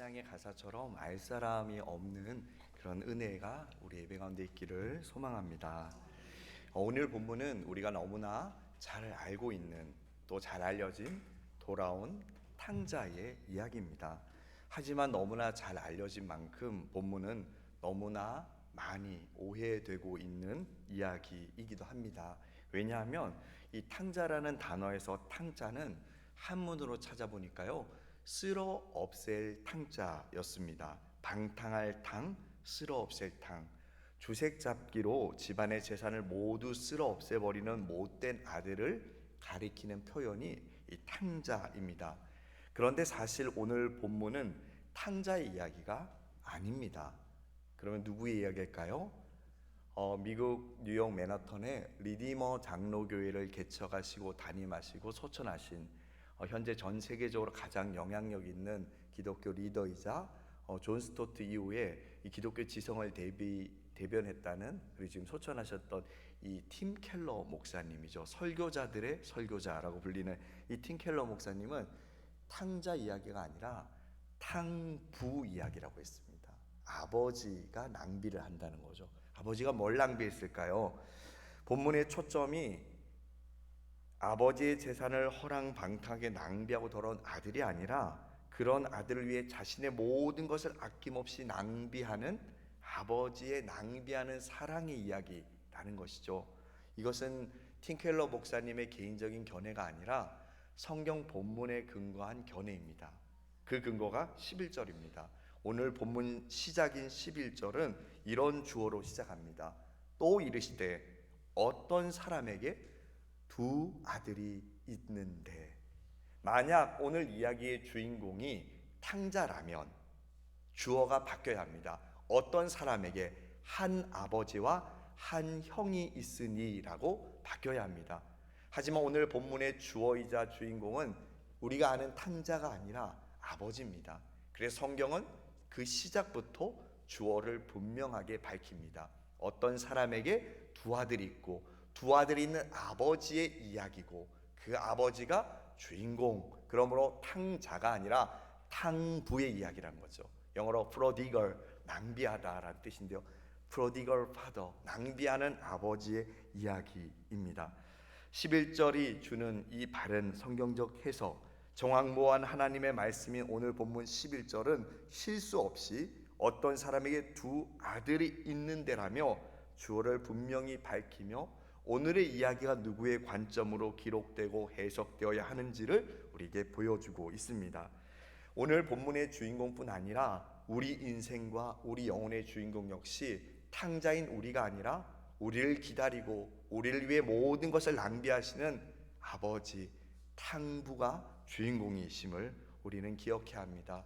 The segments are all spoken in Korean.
찬양의 가사처럼 알 사람이 없는 그런 은혜가 우리 예배 가운데 있기를 소망합니다. 오늘 본문은 우리가 너무나 잘 알고 있는, 또 잘 알려진 돌아온 탕자의 이야기입니다. 하지만 너무나 잘 알려진 만큼 본문은 너무나 많이 오해되고 있는 이야기이기도 합니다. 왜냐하면 이 탕자라는 단어에서 탕자는 한문으로 찾아보니까요, 쓸어 없앨 탕자였습니다. 방탕할 탕, 쓸어 없앨 탕. 주색 잡기로 집안의 재산을 모두 쓸어 없애버리는 못된 아들을 가리키는 표현이 이 탕자입니다. 그런데 사실 오늘 본문은 탕자의 이야기가 아닙니다. 그러면 누구의 이야기일까요? 미국 뉴욕 맨하탄에 리디머 장로교회를 개척하시고 담임하시고 소천하신 현재 전 세계적으로 가장 영향력 있는 기독교 리더이자 존 스토트 이후에 이 기독교 지성을 대변했다는, 그리고 지금 소천하셨던 이 팀 켈러 목사님이죠. 설교자들의 설교자라고 불리는 이 팀 켈러 목사님은 탕자 이야기가 아니라 탕부 이야기라고 했습니다. 아버지가 낭비를 한다는 거죠. 아버지가 뭘 낭비했을까요? 본문의 초점이 아버지의 재산을 허랑방탕하게 낭비하고 돌아온 아들이 아니라 그런 아들을 위해 자신의 모든 것을 아낌없이 낭비하는 아버지의 낭비하는 사랑의 이야기라는 것이죠. 이것은 팀켈러 목사님의 개인적인 견해가 아니라 성경 본문에 근거한 견해입니다. 그 근거가 11절입니다. 오늘 본문 시작인 11절은 이런 주어로 시작합니다. 또 이르시되 어떤 사람에게 두 아들이 있는데. 만약 오늘 이야기의 주인공이 탕자라면 주어가 바뀌어야 합니다. 어떤 사람에게 한 아버지와 한 형이 있으니 라고 바뀌어야 합니다. 하지만 오늘 본문의 주어이자 주인공은 우리가 아는 탕자가 아니라 아버지입니다. 그래서 성경은 그 시작부터 주어를 분명하게 밝힙니다. 어떤 사람에게 두 아들이 있고 두 아들이 있는 아버지의 이야기고, 그 아버지가 주인공, 그러므로 탕자가 아니라 탕부의 이야기라는 거죠. 영어로 prodigal, 낭비하다라는 뜻인데요, prodigal father, 낭비하는 아버지의 이야기입니다. 11절이 주는 이 바른 성경적 해석, 정확무한 하나님의 말씀인 오늘 본문 11절은 실수 없이 어떤 사람에게 두 아들이 있는데라며 주어를 분명히 밝히며 오늘의 이야기가 누구의 관점으로 기록되고 해석되어야 하는지를 우리에게 보여주고 있습니다. 오늘 본문의 주인공뿐 아니라 우리 인생과 우리 영혼의 주인공 역시 탕자인 우리가 아니라 우리를 기다리고 우리를 위해 모든 것을 낭비하시는 아버지, 탕부가 주인공이심을 우리는 기억해야 합니다.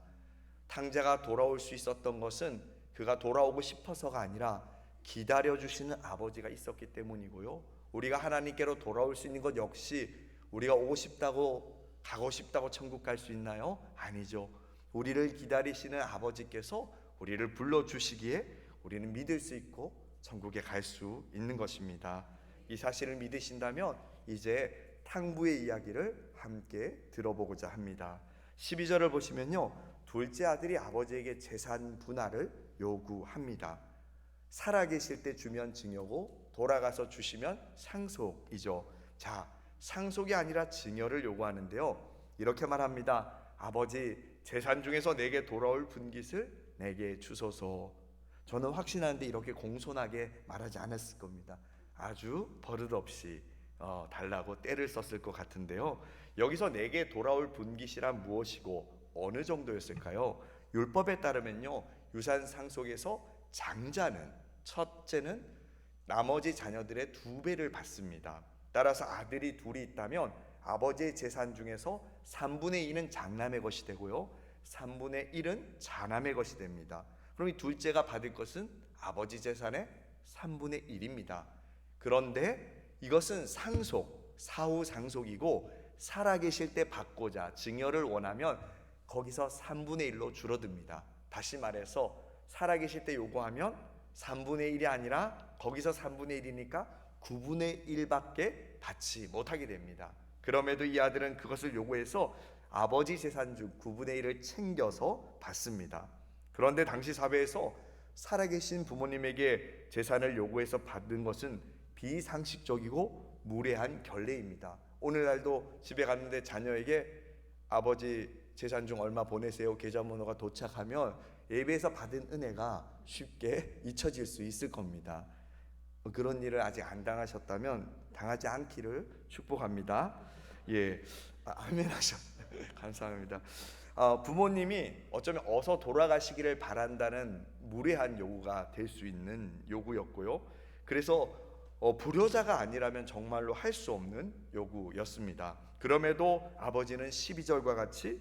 탕자가 돌아올 수 있었던 것은 그가 돌아오고 싶어서가 아니라 기다려주시는 아버지가 있었기 때문이고요, 우리가 하나님께로 돌아올 수 있는 것 역시 우리가 오고 싶다고, 가고 싶다고 천국 갈 수 있나요? 아니죠. 우리를 기다리시는 아버지께서 우리를 불러주시기에 우리는 믿을 수 있고 천국에 갈 수 있는 것입니다. 이 사실을 믿으신다면 이제 탕부의 이야기를 함께 들어보고자 합니다. 12절을 보시면요, 둘째 아들이 아버지에게 재산 분할을 요구합니다. 살아계실 때 주면 증여고 돌아가서 주시면 상속이죠. 자, 상속이 아니라 증여를 요구하는데요, 이렇게 말합니다. 아버지, 재산 중에서 내게 돌아올 분깃을 내게 주소서. 저는 확신하는데 이렇게 공손하게 말하지 않았을 겁니다. 아주 버릇없이 달라고 때를 썼을 것 같은데요, 여기서 내게 돌아올 분깃이란 무엇이고 어느 정도였을까요? 율법에 따르면요, 유산 상속에서 장자는, 첫째는 나머지 자녀들의 2배를 받습니다. 따라서 아들이 둘이 있다면 아버지의 재산 중에서 3분의 2는 장남의 것이 되고요, 3분의 1은 자남의 것이 됩니다. 그럼 이 둘째가 받을 것은 아버지 재산의 3분의 1입니다. 그런데 이것은 상속, 사후 상속이고 살아계실 때 받고자 증여를 원하면 거기서 3분의 1로 줄어듭니다. 다시 말해서 살아계실 때 요구하면 3분의 1이 아니라 거기서 3분의 1이니까 9분의 1밖에 받지 못하게 됩니다. 그럼에도 이 아들은 그것을 요구해서 아버지 재산 중 9분의 1을 챙겨서 받습니다. 그런데 당시 사회에서 살아계신 부모님에게 재산을 요구해서 받는 것은 비상식적이고 무례한 결례입니다. 오늘날도 집에 갔는데 자녀에게 아버지 재산 중 얼마 보내세요 계좌번호가 도착하면 예배에서 받은 은혜가 쉽게 잊혀질 수 있을 겁니다. 그런 일을 아직 안 당하셨다면 당하지 않기를 축복합니다. 예, 아멘 하셨. 감사합니다. 부모님이 어쩌면 어서 돌아가시기를 바란다는 무례한 요구가 될 수 있는 요구였고요. 그래서 불효자가 아니라면 정말로 할 수 없는 요구였습니다. 그럼에도 아버지는 12절과 같이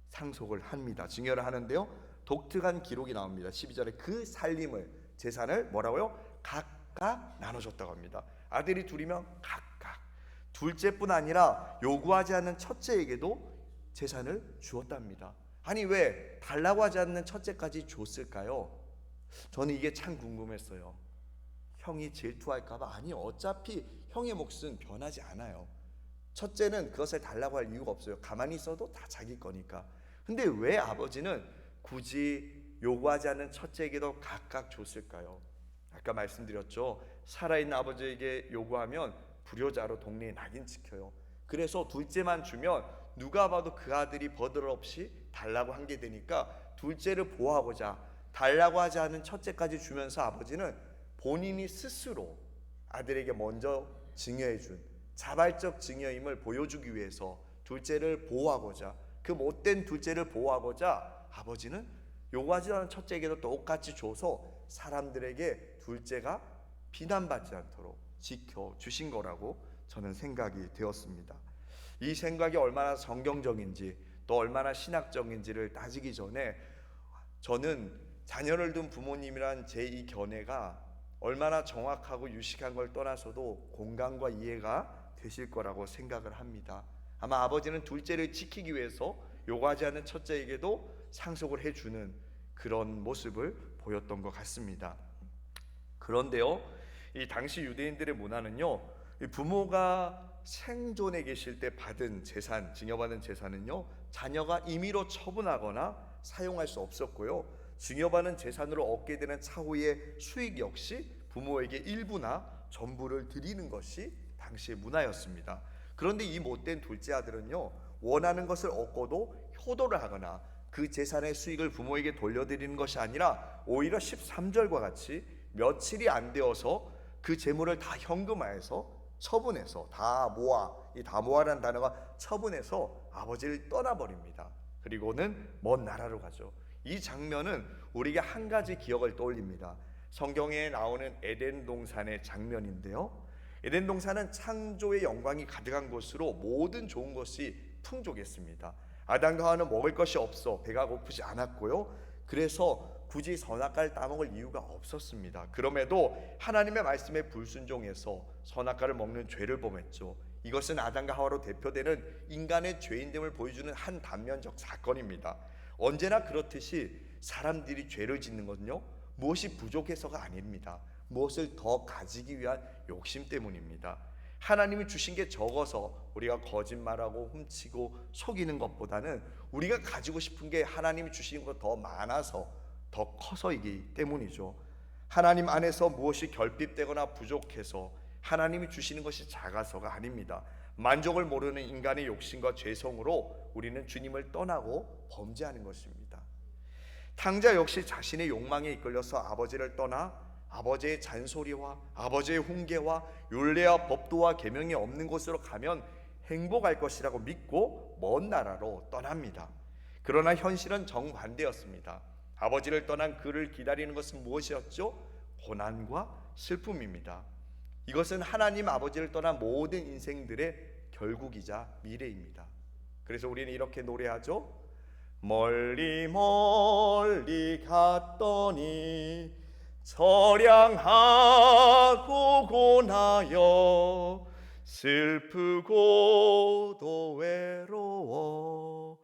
상속을 합니다. 증여를 하는데요. 독특한 기록이 나옵니다. 12절에 그 살림을 재산을 뭐라고요? 각각 나눠줬다고 합니다. 아들이 둘이면 각각, 둘째뿐 아니라 요구하지 않는 첫째에게도 재산을 주었답니다. 아니 왜 달라고 하지 않는 첫째까지 줬을까요? 저는 이게 참 궁금했어요. 형이 질투할까봐? 아니 어차피 형의 몫은 변하지 않아요. 첫째는 그것을 달라고 할 이유가 없어요. 가만히 있어도 다 자기 거니까. 근데 왜 아버지는 굳이 요구하지 않는 첫째에게도 각각 줬을까요? 아까 말씀드렸죠. 살아있는 아버지에게 요구하면 불효자로 동네에 낙인 찍혀요. 그래서 둘째만 주면 누가 봐도 그 아들이 버드없이 달라고 한 게 되니까 둘째를 보호하고자 달라고 하지 않은 첫째까지 주면서 아버지는 본인이 스스로 아들에게 먼저 증여해준 자발적 증여임을 보여주기 위해서 둘째를 보호하고자, 그 못된 둘째를 보호하고자 아버지는 요구하지 않은 첫째에게도 똑같이 줘서 사람들에게 둘째가 비난받지 않도록 지켜주신 거라고 저는 생각이 되었습니다. 이 생각이 얼마나 성경적인지 또 얼마나 신학적인지를 따지기 전에 저는 자녀를 둔 부모님이란 제 이 견해가 얼마나 정확하고 유식한 걸 떠나서도 공감과 이해가 되실 거라고 생각을 합니다. 아마 아버지는 둘째를 지키기 위해서 요구하지 않는 첫째에게도 상속을 해주는 그런 모습을 보였던 것 같습니다. 그런데요, 이 당시 유대인들의 문화는요, 부모가 생존해 계실 때 받은 재산, 증여받은 재산은요, 자녀가 임의로 처분하거나 사용할 수 없었고요, 증여받은 재산으로 얻게 되는 차후의 수익 역시 부모에게 일부나 전부를 드리는 것이 당시의 문화였습니다. 그런데 이 못된 둘째 아들은요, 원하는 것을 얻고도 효도를 하거나 그 재산의 수익을 부모에게 돌려드리는 것이 아니라 오히려 13절과 같이 며칠이 안 되어서 그 재물을 다 현금화해서 처분해서 다 모아, 이 다 모아라는 단어가 처분해서 아버지를 떠나버립니다. 그리고는 먼 나라로 가죠. 이 장면은 우리에게 한 가지 기억을 떠올립니다. 성경에 나오는 에덴 동산의 장면인데요, 에덴 동산은 창조의 영광이 가득한 곳으로 모든 좋은 것이 풍족했습니다. 아담과 하와는 먹을 것이 없어 배가 고프지 않았고요, 그래서 굳이 선악과를 따먹을 이유가 없었습니다. 그럼에도 하나님의 말씀에 불순종해서 선악과를 먹는 죄를 범했죠. 이것은 아담과 하와로 대표되는 인간의 죄인됨을 보여주는 한 단면적 사건입니다. 언제나 그렇듯이 사람들이 죄를 짓는 것은요, 무엇이 부족해서가 아닙니다. 무엇을 더 가지기 위한 욕심 때문입니다. 하나님이 주신 게 적어서 우리가 거짓말하고 훔치고 속이는 것보다는 우리가 가지고 싶은 게 하나님이 주신 것 더 많아서 더 커서이기 때문이죠. 하나님 안에서 무엇이 결핍되거나 부족해서 하나님이 주시는 것이 작아서가 아닙니다. 만족을 모르는 인간의 욕심과 죄성으로 우리는 주님을 떠나고 범죄하는 것입니다. 탕자 역시 자신의 욕망에 이끌려서 아버지를 떠나 아버지의 잔소리와 아버지의 훈계와 율례와 법도와 계명이 없는 곳으로 가면 행복할 것이라고 믿고 먼 나라로 떠납니다. 그러나 현실은 정반대였습니다. 아버지를 떠난 그를 기다리는 것은 무엇이었죠? 고난과 슬픔입니다. 이것은 하나님 아버지를 떠난 모든 인생들의 결국이자 미래입니다. 그래서 우리는 이렇게 노래하죠. 멀리 멀리 갔더니 처량하고 고나여 슬프고도 외로워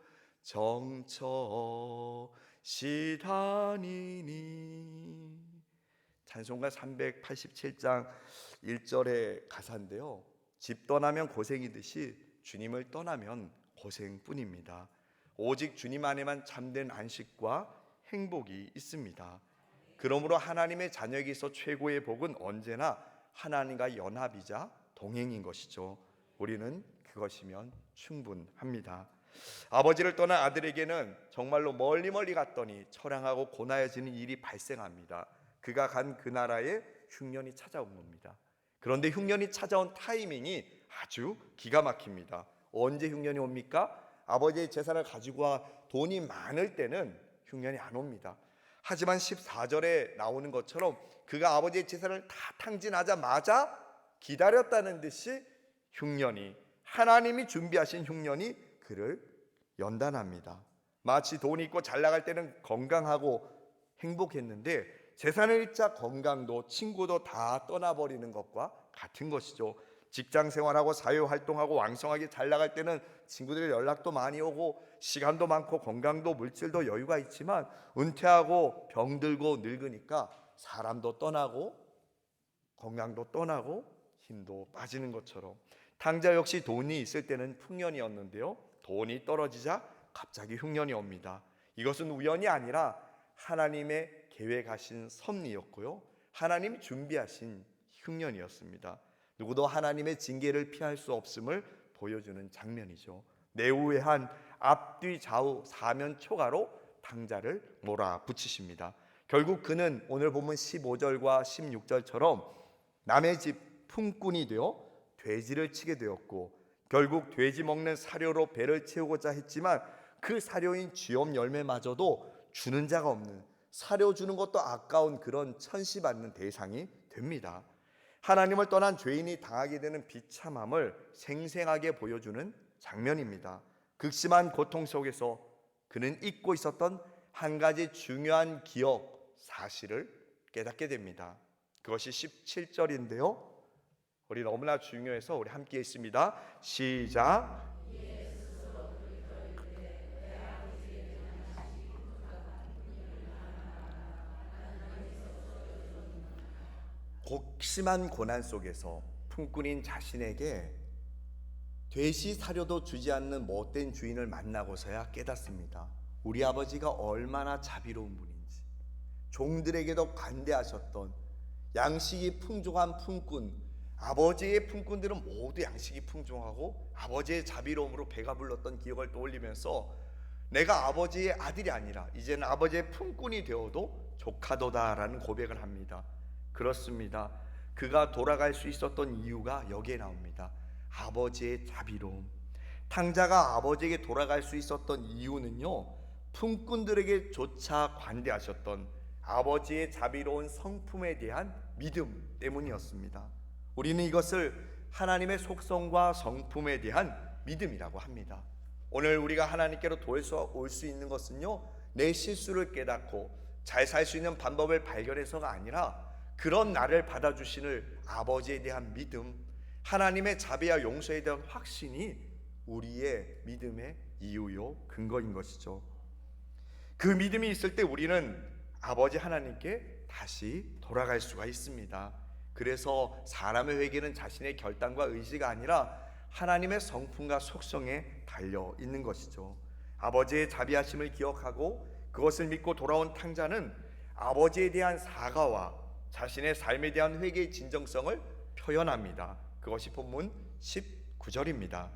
정처시다니니. 찬송가 387장 1절의 가사인데요, 집 떠나면 고생이듯이 주님을 떠나면 고생뿐입니다. 오직 주님 안에만 참된 안식과 행복이 있습니다. 그러므로 하나님의 자녀에게서 최고의 복은 언제나 하나님과 연합이자 동행인 것이죠. 우리는 그것이면 충분합니다. 아버지를 떠난 아들에게는 정말로 멀리 갔더니 처량하고 고나해지는 일이 발생합니다. 그가 간 그 나라에 흉년이 찾아온 겁니다. 그런데 흉년이 찾아온 타이밍이 아주 기가 막힙니다. 언제 흉년이 옵니까? 아버지의 재산을 가지고 와 돈이 많을 때는 흉년이 안 옵니다. 하지만 14절에 나오는 것처럼 그가 아버지의 재산을 다 탕진하자마자 기다렸다는 듯이 흉년이, 하나님이 준비하신 흉년이 그를 연단합니다. 마치 돈이 있고 잘 나갈 때는 건강하고 행복했는데 재산을 잃자 건강도 친구도 다 떠나버리는 것과 같은 것이죠. 직장 생활하고 사회활동하고 왕성하게 잘 나갈 때는 친구들 연락도 많이 오고 시간도 많고 건강도 물질도 여유가 있지만 은퇴하고 병들고 늙으니까 사람도 떠나고 건강도 떠나고 힘도 빠지는 것처럼 탕자 역시 돈이 있을 때는 풍년이었는데요, 돈이 떨어지자 갑자기 흉년이 옵니다. 이것은 우연이 아니라 하나님의 계획하신 섭리였고요, 하나님이 준비하신 흉년이었습니다. 누구도 하나님의 징계를 피할 수 없음을 보여주는 장면이죠. 내우회한 앞뒤 좌우 사면 초가로 탕자를 몰아붙이십니다. 결국 그는 오늘 본문 15절과 16절처럼 남의 집 품꾼이 되어 돼지를 치게 되었고 결국 돼지 먹는 사료로 배를 채우고자 했지만 그 사료인 쥐엄 열매마저도 주는 자가 없는, 사료 주는 것도 아까운 그런 천시받는 대상이 됩니다. 하나님을 떠난 죄인이 당하게 되는 비참함을 생생하게 보여주는 장면입니다. 극심한 고통 속에서 그는 잊고 있었던 한 가지 중요한 기억, 사실을 깨닫게 됩니다. 그것이 17절인데요, 우리 너무나 중요해서 우리 함께 있습니다. 시작. 극심한 고난 속에서 품꾼인 자신에게 돼지 사료도 주지 않는 못된 주인을 만나고서야 깨닫습니다. 우리 아버지가 얼마나 자비로운 분인지, 종들에게도 관대하셨던 양식이 풍족한 품꾼, 아버지의 품꾼들은 모두 양식이 풍족하고 아버지의 자비로움으로 배가 불렀던 기억을 떠올리면서 내가 아버지의 아들이 아니라 이제는 아버지의 품꾼이 되어도 족하도다라는 고백을 합니다. 그렇습니다. 그가 돌아갈 수 있었던 이유가 여기에 나옵니다. 아버지의 자비로움. 탕자가 아버지에게 돌아갈 수 있었던 이유는요, 품꾼들에게 조차 관대하셨던 아버지의 자비로운 성품에 대한 믿음 때문이었습니다. 우리는 이것을 하나님의 속성과 성품에 대한 믿음이라고 합니다. 오늘 우리가 하나님께로 올 수 있는 것은요, 내 실수를 깨닫고 잘 살 수 있는 방법을 발견해서가 아니라 그런 나를 받아주시는 아버지에 대한 믿음, 하나님의 자비와 용서에 대한 확신이 우리의 믿음의 이유요 근거인 것이죠. 그 믿음이 있을 때 우리는 아버지 하나님께 다시 돌아갈 수가 있습니다. 그래서 사람의 회개는 자신의 결단과 의지가 아니라 하나님의 성품과 속성에 달려 있는 것이죠. 아버지의 자비하심을 기억하고 그것을 믿고 돌아온 탕자는 아버지에 대한 사과와 자신의 삶에 대한 회개의 진정성을 표현합니다. 그것이 본문 19절입니다.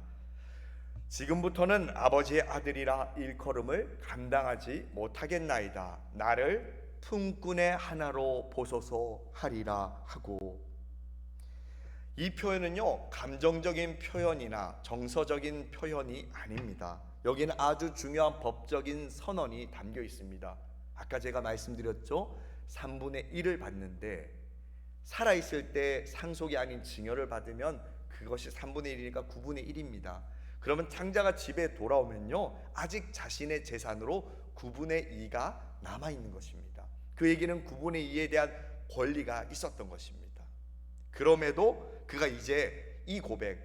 지금부터는 아버지의 아들이라 일컬음을 감당하지 못하겠나이다. 나를 품꾼의 하나로 보소서 하리라 하고, 이 표현은요, 감정적인 표현이나 정서적인 표현이 아닙니다. 여기는 아주 중요한 법적인 선언이 담겨 있습니다. 아까 제가 말씀드렸죠, 3분의 1을 받는데 살아있을 때 상속이 아닌 증여를 받으면 그것이 3분의 1이니까 9분의 1입니다. 그러면 탕자가 집에 돌아오면요, 아직 자신의 재산으로 9분의 2가 남아있는 것입니다. 그 얘기는 9분의 2에 대한 권리가 있었던 것입니다. 그럼에도 그가 이제 이 고백,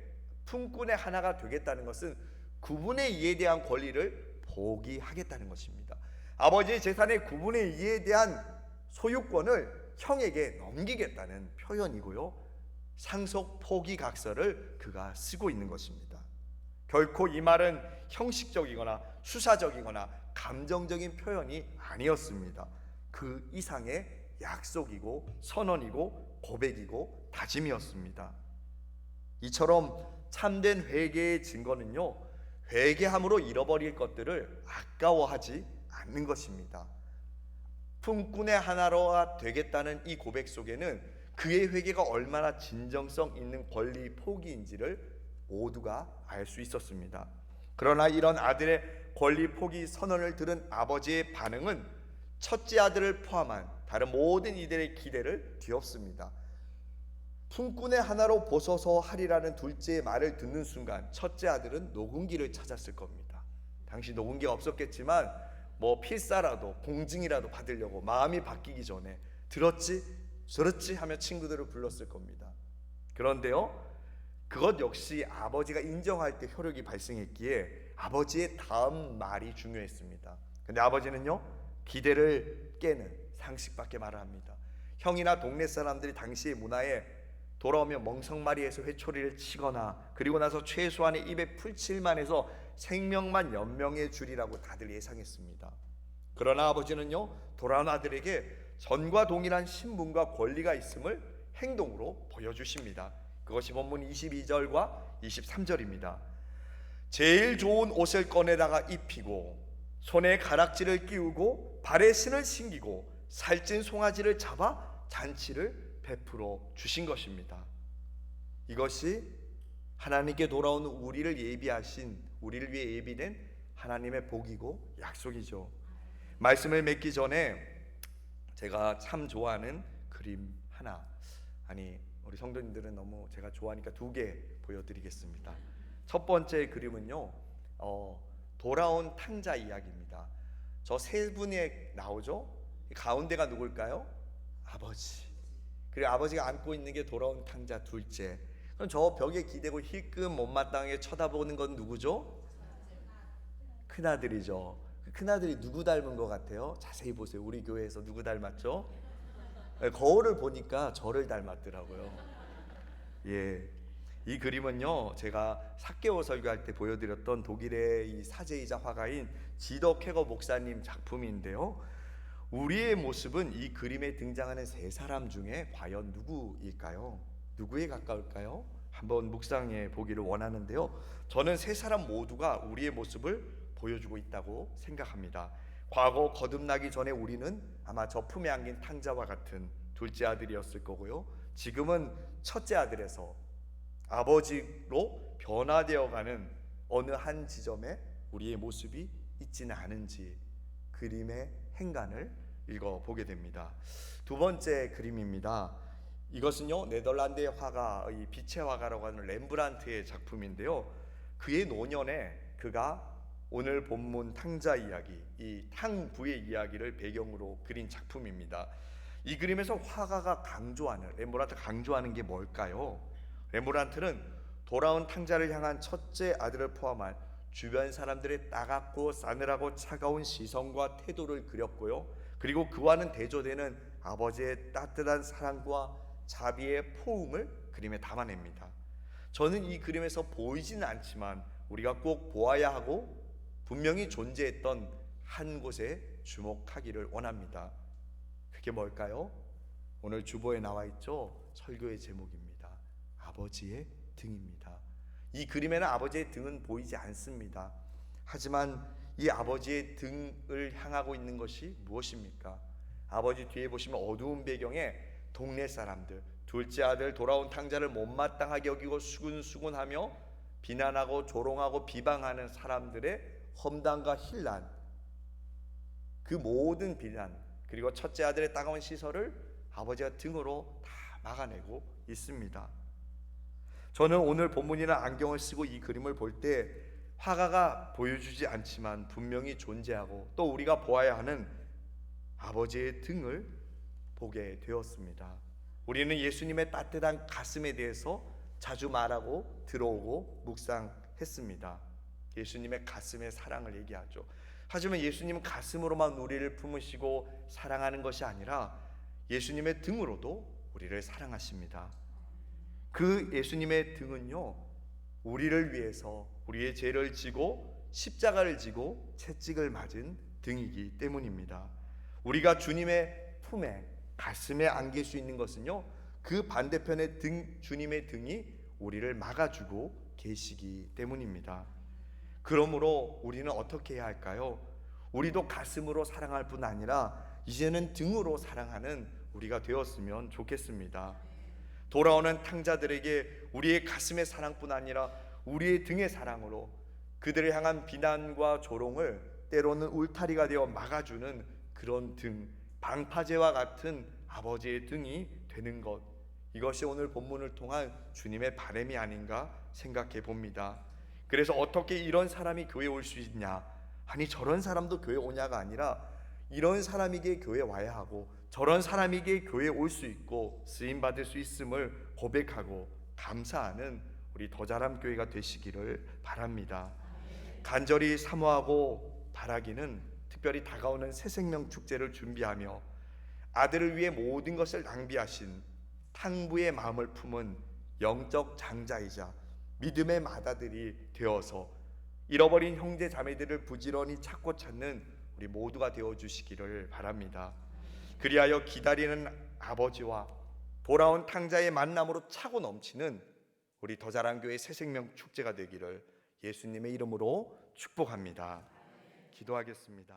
품꾼의 하나가 되겠다는 것은 9분의 2에 대한 권리를 포기하겠다는 것입니다. 아버지의 재산의 9분의 2에 대한 소유권을 형에게 넘기겠다는 표현이고요, 상속 포기 각서를 그가 쓰고 있는 것입니다. 결코 이 말은 형식적이거나 수사적이거나 감정적인 표현이 아니었습니다. 그 이상의 약속이고 선언이고 고백이고 다짐이었습니다. 이처럼 참된 회개의 증거는요, 회개함으로 잃어버릴 것들을 아까워하지 않는 것입니다. 품꾼의 하나로가 되겠다는 이 고백 속에는 그의 회개가 얼마나 진정성 있는 권리 포기인지를 모두가 알 수 있었습니다. 그러나 이런 아들의 권리 포기 선언을 들은 아버지의 반응은 첫째 아들을 포함한 다른 모든 이들의 기대를 뒤엎습니다. 품꾼의 하나로 보소서 하리라는 둘째의 말을 듣는 순간 첫째 아들은 녹음기를 찾았을 겁니다. 당시 녹음기가 없었겠지만 필사라도 공증이라도 받으려고 마음이 바뀌기 전에 들었지 하며 친구들을 불렀을 겁니다. 그런데요, 그것 역시 아버지가 인정할 때 효력이 발생했기에 아버지의 다음 말이 중요했습니다. 근데 아버지는요, 기대를 깨는 상식밖에 말을 합니다. 형이나 동네 사람들이 당시의 문화에 돌아오면 멍석마리에서 회초리를 치거나 그리고 나서 최소한의 입에 풀칠만 해서 생명만 연명해 주리라고 다들 예상했습니다. 그러나 아버지는요, 돌아온 아들에게 전과 동일한 신분과 권리가 있음을 행동으로 보여주십니다. 그것이 본문 22절과 23절입니다. 제일 좋은 옷을 꺼내다가 입히고 손에 가락지를 끼우고 발에 신을 신기고 살찐 송아지를 잡아 잔치를 베풀어 주신 것입니다. 이것이 하나님께 돌아오는 우리를 위해 예비된 하나님의 복이고 약속이죠. 말씀을 맺기 전에 제가 참 좋아하는 그림 하나, 우리 성도님들은 너무 제가 좋아하니까 2개 보여드리겠습니다. 첫 번째 그림은요, 돌아온 탕자 이야기입니다. 저 세 분이 나오죠? 가운데가 누굴까요? 아버지. 그리고 아버지가 안고 있는 게 돌아온 탕자 둘째. 그럼 저 벽에 기대고 힐끔 못마땅하게 쳐다보는 건 누구죠? 큰아들이죠. 큰아들이 누구 닮은 것 같아요? 자세히 보세요. 우리 교회에서 누구 닮았죠? 거울을 보니까 저를 닮았더라고요. 예, 이 그림은요, 제가 사개오 설교할 때 보여드렸던 독일의 이 사제이자 화가인 지더 쾌거 목사님 작품인데요, 우리의 모습은 이 그림에 등장하는 세 사람 중에 과연 누구일까요? 누구에 가까울까요? 한번 묵상해 보기를 원하는데요, 저는 세 사람 모두가 우리의 모습을 보여주고 있다고 생각합니다. 과거 거듭나기 전에 우리는 아마 저 품에 안긴 탕자와 같은 둘째 아들이었을 거고요, 지금은 첫째 아들에서 아버지로 변화되어가는 어느 한 지점에 우리의 모습이 있지는 않은지 그림의 행간을 읽어보게 됩니다. 두 번째 그림입니다. 이것은요, 네덜란드의 화가, 이 빛의 화가라고 하는 렘브란트의 작품인데요, 그의 노년에 그가 오늘 본문 탕자 이야기, 이 탕부의 이야기를 배경으로 그린 작품입니다. 이 그림에서 화가가 렘브란트가 강조하는 게 뭘까요? 렘브란트는 돌아온 탕자를 향한 첫째 아들을 포함한 주변 사람들의 따갑고 싸늘하고 차가운 시선과 태도를 그렸고요, 그리고 그와는 대조되는 아버지의 따뜻한 사랑과 자비의 포음을 그림에 담아냅니다. 저는 이 그림에서 보이지는 않지만 우리가 꼭 보아야 하고 분명히 존재했던 한 곳에 주목하기를 원합니다. 그게 뭘까요? 오늘 주보에 나와 있죠? 설교의 제목입니다. 아버지의 등입니다. 이 그림에는 아버지의 등은 보이지 않습니다. 하지만 이 아버지의 등을 향하고 있는 것이 무엇입니까? 아버지 뒤에 보시면 어두운 배경에 동네 사람들, 둘째 아들 돌아온 탕자를 못마땅하게 여기고 수군수군하며 비난하고 조롱하고 비방하는 사람들의 험담과 hir난, 그 모든 비난, 그리고 첫째 아들의 따가운 시선을 아버지가 등으로 다 막아내고 있습니다. 저는 오늘 본문이나 안경을 쓰고 이 그림을 볼 때 화가가 보여주지 않지만 분명히 존재하고 또 우리가 보아야 하는 아버지의 등을 보게 되었습니다. 우리는 예수님의 따뜻한 가슴에 대해서 자주 말하고 들어오고 묵상했습니다. 예수님의 가슴의 사랑을 얘기하죠. 하지만 예수님은 가슴으로만 우리를 품으시고 사랑하는 것이 아니라 예수님의 등으로도 우리를 사랑하십니다. 그 예수님의 등은요, 우리를 위해서 우리의 죄를 지고 십자가를 지고 채찍을 맞은 등이기 때문입니다. 우리가 주님의 품에 가슴에 안길 수 있는 것은요, 그 반대편의 등, 주님의 등이 우리를 막아주고 계시기 때문입니다. 그러므로 우리는 어떻게 해야 할까요? 우리도 가슴으로 사랑할 뿐 아니라 이제는 등으로 사랑하는 우리가 되었으면 좋겠습니다. 돌아오는 탕자들에게 우리의 가슴의 사랑뿐 아니라 우리의 등의 사랑으로 그들을 향한 비난과 조롱을 때로는 울타리가 되어 막아주는 그런 등, 방파제와 같은 아버지의 등이 되는 것, 이것이 오늘 본문을 통한 주님의 바람이 아닌가 생각해 봅니다. 그래서 어떻게 이런 사람이 교회에 올 수 있냐, 아니 저런 사람도 교회 오냐가 아니라 이런 사람에게 교회 와야 하고 저런 사람에게 교회에 올 수 있고 쓰임받을 수 있음을 고백하고 감사하는 우리 더자람 교회가 되시기를 바랍니다. 간절히 사모하고 바라기는 특별히 다가오는 새생명 축제를 준비하며 아들을 위해 모든 것을 낭비하신 탕부의 마음을 품은 영적 장자이자 믿음의 맏아들이 되어서 잃어버린 형제 자매들을 부지런히 찾고 찾는 우리 모두가 되어주시기를 바랍니다. 그리하여 기다리는 아버지와 돌아온 탕자의 만남으로 차고 넘치는 우리 더자랑교회 새생명 축제가 되기를 예수님의 이름으로 축복합니다. 기도하겠습니다.